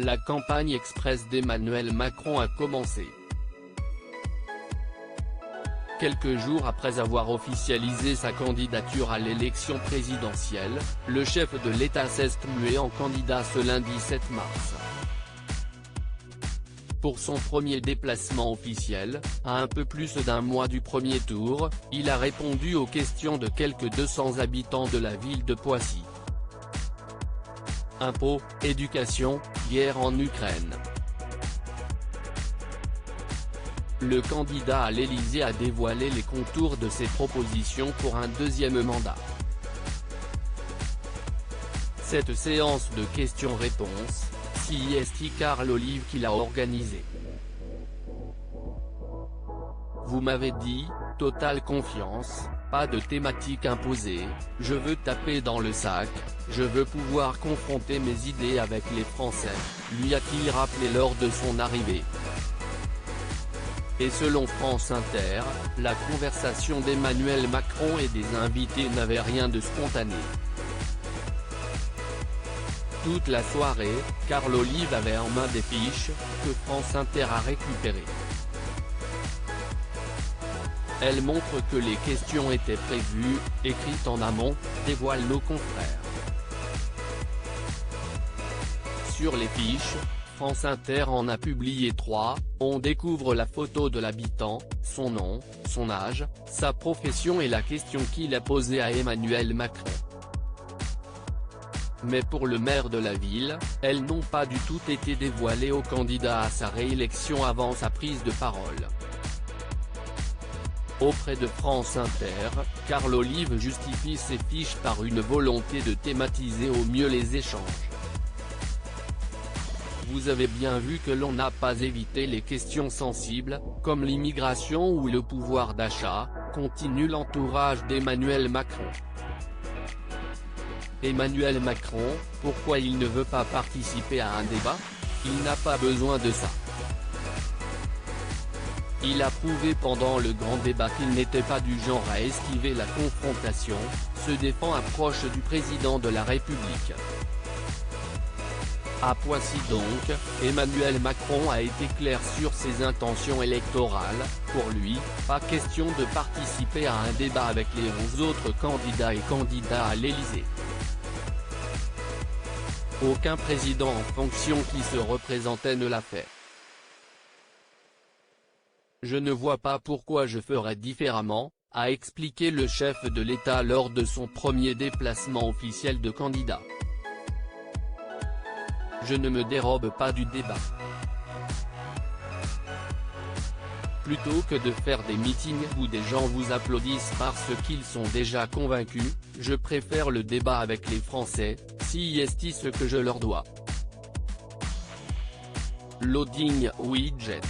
La campagne express d'Emmanuel Macron a commencé. Quelques jours après avoir officialisé sa candidature à l'élection présidentielle, le chef de l'État s'est mué en candidat ce lundi 7 mars. Pour son premier déplacement officiel, à un peu plus d'un mois du premier tour, il a répondu aux questions de quelques 200 habitants de la ville de Poissy. Impôts, éducation, guerre en Ukraine. Le candidat à l'Élysée a dévoilé les contours de ses propositions pour un deuxième mandat. Cette séance de questions-réponses, c'est Carl Olive qui l'a organisée. Vous m'avez dit, totale confiance, pas de thématique imposée, je veux taper dans le sac, je veux pouvoir confronter mes idées avec les Français, lui a-t-il rappelé lors de son arrivée. Et selon France Inter, la conversation d'Emmanuel Macron et des invités n'avait rien de spontané. Toute la soirée, Carl Olive avait en main des fiches, que France Inter a récupérées. Elles montrent que les questions étaient prévues, écrites en amont, dévoilent nos confrères. Sur les fiches, France Inter en a publié 3, on découvre la photo de l'habitant, son nom, son âge, sa profession et la question qu'il a posée à Emmanuel Macron. Mais pour le maire de la ville, elles n'ont pas du tout été dévoilées au candidat à sa réélection avant sa prise de parole. Auprès de France Inter, Carl Olive justifie ses fiches par une volonté de thématiser au mieux les échanges. Vous avez bien vu que l'on n'a pas évité les questions sensibles, comme l'immigration ou le pouvoir d'achat, continue l'entourage d'Emmanuel Macron. Emmanuel Macron, pourquoi il ne veut pas participer à un débat? Il n'a pas besoin de ça. Il a prouvé pendant le grand débat qu'il n'était pas du genre à esquiver la confrontation, se défend approche du président de la République. À Poissy donc, Emmanuel Macron a été clair sur ses intentions électorales, pour lui, pas question de participer à un débat avec les 11 autres candidats et candidats à l'Élysée. Aucun président en fonction qui se représentait ne l'a fait. Je ne vois pas pourquoi je ferais différemment, a expliqué le chef de l'État lors de son premier déplacement officiel de candidat. Je ne me dérobe pas du débat. Plutôt que de faire des meetings où des gens vous applaudissent parce qu'ils sont déjà convaincus, je préfère le débat avec les Français, c'est ce que je leur dois. Loading widget.